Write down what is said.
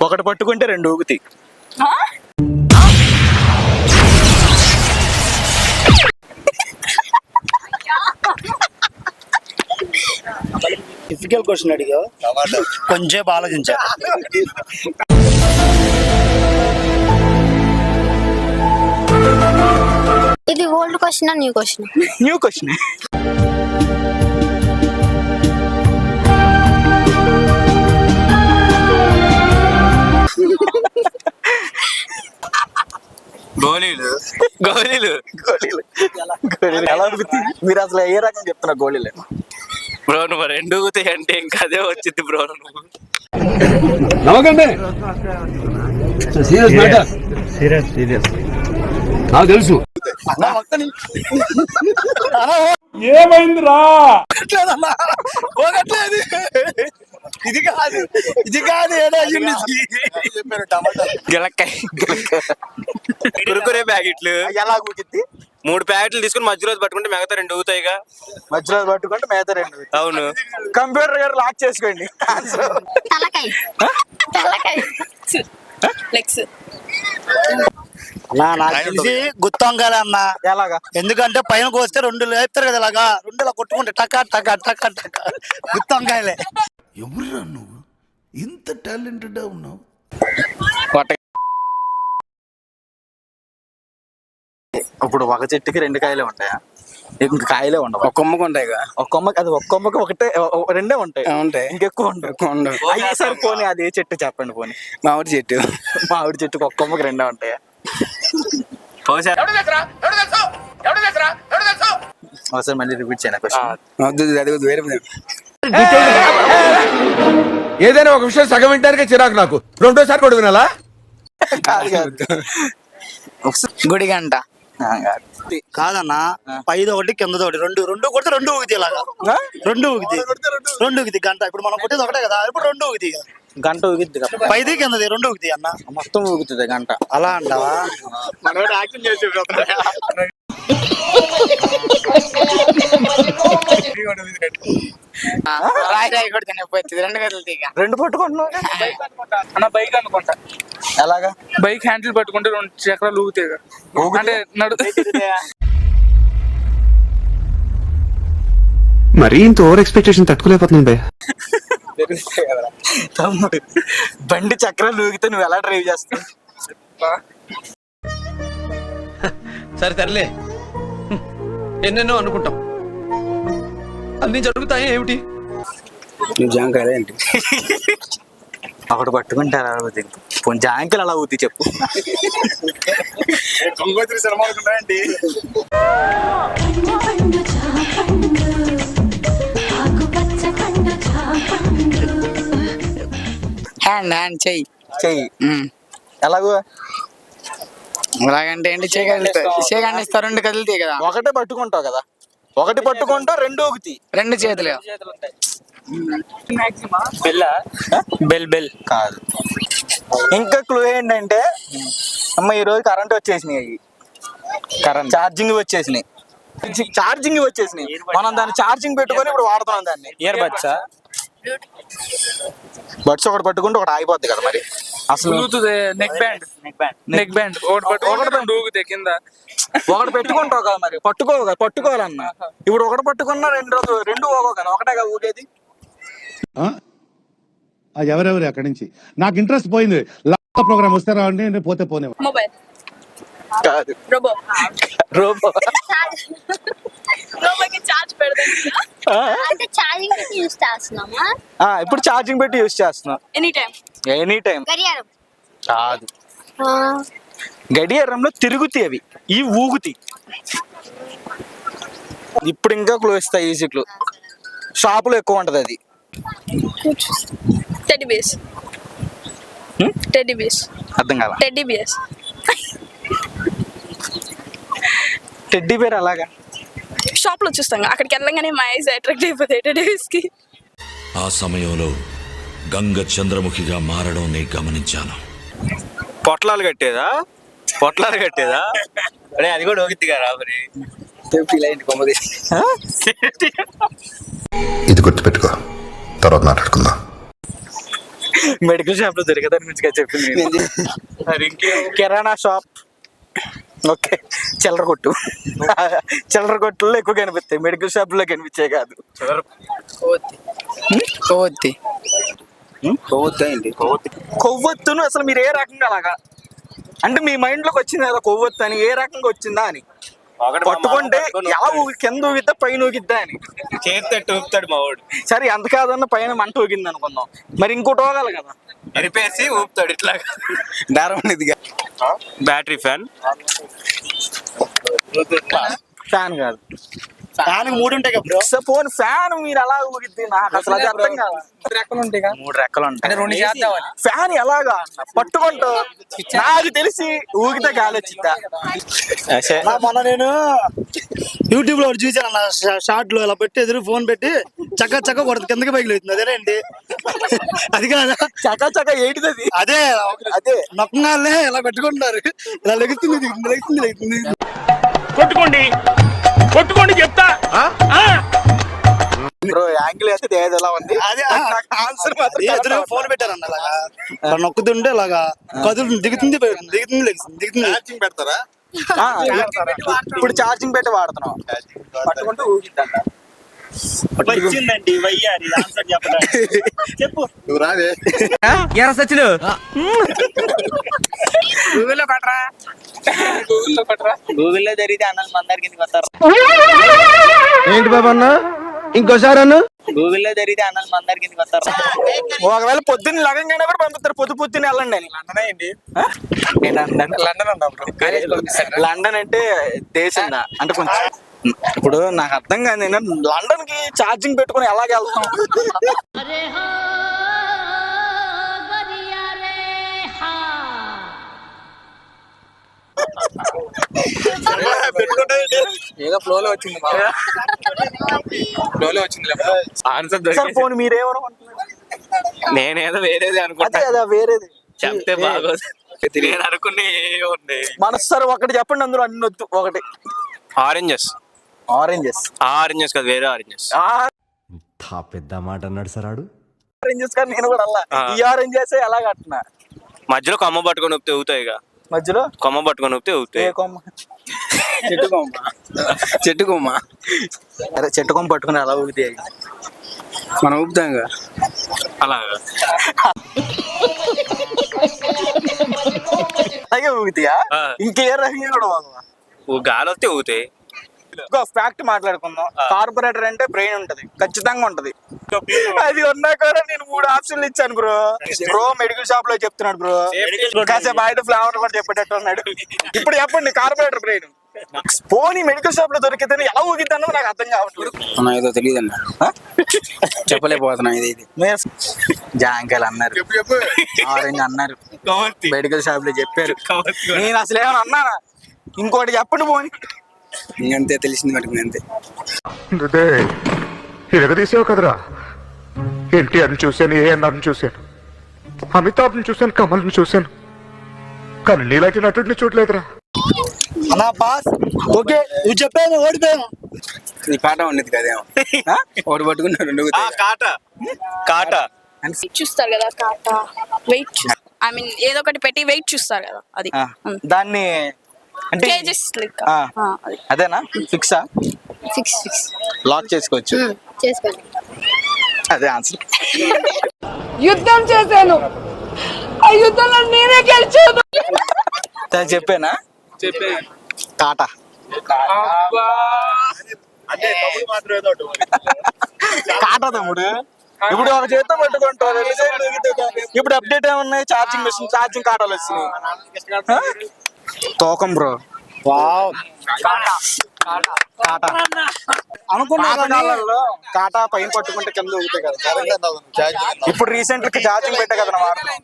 ఒకటి పట్టుకుంటే రెండు ఊగుతాయి. డిఫికల్ క్వశ్చన్ అడిగా, కొంచెం ఆలోచించా. ఇది old question, new question? New question. గోళీలు గోళీలు గోళీలు గోళీలు ఎలా ఊగుతాయి? మీరు అసలు ఏ రకం చెప్తున్నా గోళీలు బ్రో? నువ్వు రెండు ఊగుతాయి అంటే ఇంకా అదే వచ్చింది బ్రో. నువ్వు నాకు తెలుసు. ఏమైందిరా? పోగట్లేదు. ఇది కాదు, ఇది కాదు. ఏదో గిలక్కాయ కురుకురే ప్యాకెట్లు ఎలా ఊగిద్ది? 3 ప్యాకెట్లు తీసుకుని మధ్య రోజు పట్టుకుంటే మిగతా 2 ఊగుతాయిగా. మధ్య రోజు పట్టుకుంటే మిగతా 2. అవును. కంప్యూటర్ గారు లాక్ చేసుకోండి. తలకాయ తలకాయ లెగ్స్. నాకు తెలిసి గుత్తొంగాలి అన్న. ఎలాగా? ఎందుకంటే పైన కోస్తే 2 లేపుతారు కదా, ఇలాగా 2 ఇలా కొట్టుకుంటే టకా టకా టకా టకా గుత్తొంగాయలే. ఎవరురా నువ్వు ఇంత టాలెంటెడ్ ఉన్నావు? ఇప్పుడు ఒక చెట్టుకి 2 కాయలే ఉంటాయా? ఇంక కాయలే ఉండవు. ఒక కొమ్మకు ఉంటాయి. ఒక కొమ్మకి అది ఒక కొమ్మకి ఒకటే 2 ఉంటాయి. ఇంకెక్కువ ఉండవు. సార్ పోనీ అది ఏ చెట్టు చెప్పండి? పోనీ మామిడి చెట్టు. మామిడి చెట్టుకి ఒక కొమ్మకి 2 ఉంటాయా? ఒకసారి మళ్ళీ రిపీట్ చేయను. ఏదైనా ఒక విషయం సగం వింటానికే చిరాకు నాకు. రెండోసారి కూడా వినాలా? గుడి గంట కాదన్నా, పైది ఒకటి కింద ఒకటి, 2 కొడితే 2 ఊగుతాయి. ఇలాగా 2 ఊగుతాయి గంట. ఇప్పుడు మనం కొట్టేది ఒకటే కదా, ఇప్పుడు 2 ఊగుతాయి. గంట ఊగిద్ది కదా, పైది కిందది 2 ఊగుతాయి అన్న. మొత్తం ఊగుతుంది గంట. అలా అంటావా? యాక్షన్ చేసి రెండు పట్టుకుంటున్నావు అన్న. బైక్ అనుకుంటా. ఎలాగా? బైక్ హ్యాండిల్ పట్టుకుంటే 2 చక్రాలు ఊగుతాయి అంటే మరీ ఇంత ఓవర్ ఎక్స్పెక్టేషన్ తట్టుకోలేకపోతున్నాను భయ్య. తమ్ముడు, బండి చక్రాలు ఊగితే నువ్వు ఎలా డ్రైవ్ చేస్తావు? సరే తరలే, ఎన్నెన్నో అనుకుంటాం, అన్ని జరుగుతాయి ఏమిటి? ఏంటి ఒకటి పట్టుకుంటే అలా అవుతుంది. పోనీ జాంకులు అలా అవుతాయి చెప్పు. హ్యాండ్ చెయ్యి ఎలాగో? ఎలాగంటే ఏంటి? చేయగండిస్తా 2 కదులుతాయి కదా. ఒకటే పట్టుకుంటావు కదా, ఒకటి పట్టుకుంటావు 2 ఊగుతాయి. 2 చేతులు. బెల్ బెల్ కాదు. ఇంకా క్లూ ఏంటంటే, అమ్మ ఈరోజు కరెంట్ వచ్చేసినాయి. ఛార్జింగ్ వచ్చేసినాయి. మనం దాన్ని ఛార్జింగ్ పెట్టుకొని ఇప్పుడు వాడుతున్నాం దాన్ని. ఇయర్ బడ్స్ ఒకటి పట్టుకుంటే ఒకటి ఆగిపోద్ది కదా మరి. అసలు నెక్ బ్యాండ్ ఒకటి కింద ఒకటి పెట్టుకుంటావు కదా మరి, పట్టుకోవాలన్న. ఇప్పుడు ఒకటి పట్టుకున్నా 2 ఊగవు కదా, ఒకటే కదా ఊగేది. ఎవరెవరు అక్కడి నుంచి నాకు ఇంట్రెస్ట్ పోయింది. ప్రోగ్రామ్ వస్తే రావండి, పోతే పోనే. మొబైల్ కాదు, రోబో. రోబోకి చార్జ్ పెడతాం అంటే ఛార్జింగ్ పెట్టి యూస్ చేస్తున్నామా? ఇప్పుడు ఛార్జింగ్ పెట్టి యూస్ చేస్తున్నాం. Any time. గడియారం కాదు, గడియారంలో తిరుగుతాయి అవి, ఈ ఊగుతాయి. ఇప్పుడు ఇంకా క్లూ ఇస్తా, ఈజీ క్లూ. షాపులో ఎక్కువ ఉంటది అది. Teddy base. అర్థం కాదా? టెడ్డీ బేర్ అలాగా షాప్ లో చూస్తాం, అక్కడికి వెళ్ళగానే మా ఐస్ అట్రాక్ట్ అయిపోతాయి టెడ్డీ బేర్స్ కి. ఆ సమయంలో గంగ చంద్రముఖిగా మారడం నేను గమనించాను. పొట్లాలు కట్టేదా? అరే అది కూడా ఊగిద్ది కదా మరి. ఇది గుర్తుపెట్టుకో, తర్వాత మాట్లాడుకుందాం. మెడికల్ షాప్ లో దొరికేదాని గురించి కదా చెప్పింది. కిరాణా షాప్, ఓకే. చిల్లర కొట్టు, చిల్లర కొట్టుల్లో ఎక్కువ కనిపిస్తాయి, మెడికల్ షాప్ లో కనిపించే కాదు. కొవ్వొత్తి కొవ్వొత్తును అసలు మీరు ఏ రకంగా అలాగా అంటే మీ మైండ్ లోకి వచ్చింది కదా కొవ్వొత్తు అని, ఏ రకంగా వచ్చిందా అని పట్టుకుంటే ఎలా కింద ఊగిద్దా పైన ఊగిద్దా అని చేతి ఊపుతాడు మా వాడు. సరే ఎంత కాదన్న పైన మంట ఊగింది అనుకుందాం, మరి ఇంకోటి ఊగాలి కదా. ఎరిపేసి ఊపుతాడు ఇట్లా. దారం అనేది బ్యాటరీ ఫ్యాన్. ఫ్యాన్ కాదు, ఫ్యాన్ 3 ఉంటాయి కదా బ్రో. పోనీ ఫ్యాన్ మీరు ఎలా ఊగిద్ది నాకు అసలు అది అర్థం కాదు. 3 రెక్కలు ఉంటాయి కదా, 3 రెక్కలు ఉంటాయి. 2 చేద్దాం. ఫ్యాన్ ఎలాగా పట్టుకుంటూ నాకు తెలిసి ఊగితే గాలి వచ్చిద్దా. మొన్న నేను యూట్యూబ్ లో చూసాను అన్న, షార్ట్ లో ఇలా పెట్టి ఎదురు ఫోన్ పెట్టి చక్క చక్క కొడుతుంది, కిందకి పైకి లేస్తుంది. అదేనండి అది కాదా? చకా చకా ఏంటిది అది? అదే అదే నొక్కంగానే ఇలా పెట్టుకుంటారు, ఇలా లెగుతుంది దిగుతుంది, లెగుతుంది లెగుతుంది. కొట్టుకోండి చెప్తా. బ్రో యాంగిల్ అయితే ఏది ఎలా ఉంది? అదే ఆన్సర్ ఎదురు ఫోన్ పెట్టారన్న, అలాగా ఇలా నొక్కుతుంటే అలాగా కదులు దిగుతుంది దిగుతుంది లెగుతుంది దిగుతుంది. పెడతారా? ఇప్పుడు ఛార్జింగ్ పెట్టి వాడుతున్నాం, పట్టుకుంటూ ఊగిద్దంట. వచ్చిందండి వయ్యారి ఆన్సర్ చెప్పడానికి. చెప్పు నువ్వు రాదే. ఎరా సచిన్ గూగుల్లో కొట్టరా, గూగుల్లో కొట్టరా. గూగుల్లో జరిగితే అన్నలు మన దగ్గర కిందకి వస్తారు. ఏంటి బాబా అన్న ఇంకోసారి అన్న గూగుల్లో జరిగితే అన్నలు మన దగ్గర కిందకి వస్తారు. ఒకవేళ పొద్దున్న లగంగానే కూడా పంపిస్తారు, పొద్దున్న వెళ్ళండి అని. లండన్ అన్నా బ్రో. లండన్ అంటే దేశందా అంటే కొంచెం ఇప్పుడు నాకు అర్థం కాదు, నేను లండన్ కి ఛార్జింగ్ పెట్టుకుని ఎలాగ వెళ్తాం? ఏదో ఫ్లోలో వచ్చింది, ఫ్లోలో వచ్చింది. ఆన్సర్ సార్ దొరికింది. పోనీ మీరేమో నేనేదో వేరేది అనుకుంటా, అదే వేరేది చెప్తే బాగోదు. నేను అనుకునే మనసు సార్ ఒకటి చెప్పండి, అందులో అన్ని వద్దు. ఒకటి ఆరెంజెస్. ఆరెంజెస్. ఆరెంజెస్ కాదు, వేరే ఆరెంజెస్. పెద్ద మాట అన్నాడు సార్ ఆడు. ఆరెంజెస్ కానీ నేను కూడా అలా ఈ ఆరెంజెస్ ఎలా కట్టినా మధ్యలో కొమ్మ పట్టుకొని ఊపితే ఊతాయి ఇక. మధ్యలో కొమ్మ పట్టుకొని ఊపితే ఊతాయి. ఏ కొమ్మ? చెట్టు కొమ్మ. చెట్టు కొమ్మ అరే చెట్టు కొమ్మ పట్టుకుని అలా ఊగితే మనం ఊపుతాం కదా అలాగా. అలాగే ఊగుతాయా? ఇంకే రకంగా కూడా గాలి వస్తే ఊతాయి. ఇంకో ఫ్యాక్ట్ మాట్లాడుకుందాం. కార్పొరేటర్ అంటే బ్రెయిన్ ఉంటది, ఖచ్చితంగా ఉంటది. అది ఉన్నా కూడా నేను 3 ఆప్షన్లు ఇచ్చాను బ్రో. బ్రో మెడికల్ షాప్ లో చెప్తున్నాడు బ్రో, కాసేపు బయట ఫ్లేవర్ కూడా చెప్పేటట్టు ఉన్నాడు. ఇప్పుడు చెప్పండి కార్పొరేటర్ బ్రెయిన్ పోనీ మెడికల్ షాప్ లో దొరికితే ఎలా ఊగిద్ది అన్నది నాకు అర్థం కావట్లేదు. ఏదో తెలియదు అన్న, చెప్పలేకపోతున్నా. ఇది జాంకాయలు అన్నారు, ఆరెంజ్ అన్నారు, మెడికల్ షాప్ లో చెప్పారు. నేను అసలు ఏమన్నా అన్నానా? ఇంకోటి చెప్పండి పోనీ. ఇంకంతే తెలిసింది మటుకు అంతే. ఎరగదీసావు కదరా. ఎన్టీఆర్ని చూశాను, ఏఎన్ఆర్ని చూశాను, అమితాబ్ని చూశాను, కమల్ని చూశాను, కానీ నీలాంటి నటుడిని చూడలేదురా. అన్నా బాస్ ఓకే నువ్వు చెప్పాను, ఓడిపోయాను. నీ కాట ఉండేది కదేమో, ఓడి పట్టుకున్నాడు. కాటా చూస్తారు కదా, కాటా వెయిట్, ఐ మీన్ ఏదో ఒకటి పెట్టి వెయిట్ చూస్తారు కదా, అది దాన్ని అంటే కేజెస్ లెక్క. అదేనా? ఫిక్సా? ఫిక్స్ లాక్ చేసుకోవచ్చు. చేసుకోండి. అదే ఆన్సర్. యుద్ధం చేశాను, ఆ యుద్ధంలో నేనే గెలిచాను. చెప్పానా? కాటా. కాటా తమ్ముడు. ఇప్పుడు ఒక చేత్తో పట్టుకుంటారు, ఇప్పుడు అప్డేట్ ఏమున్నాయి? ఛార్జింగ్ మెషిన్, ఛార్జింగ్ కాటాలు వచ్చినాయి. తోకం బ్రో. కాటా అనుకున్నా కాటా పైన పట్టుకుంటే కింద ఊగుతాయి కదా. ఇప్పుడు రీసెంట్ ఛార్జింగ్ పెట్టా కదా వాడుతున్నాం.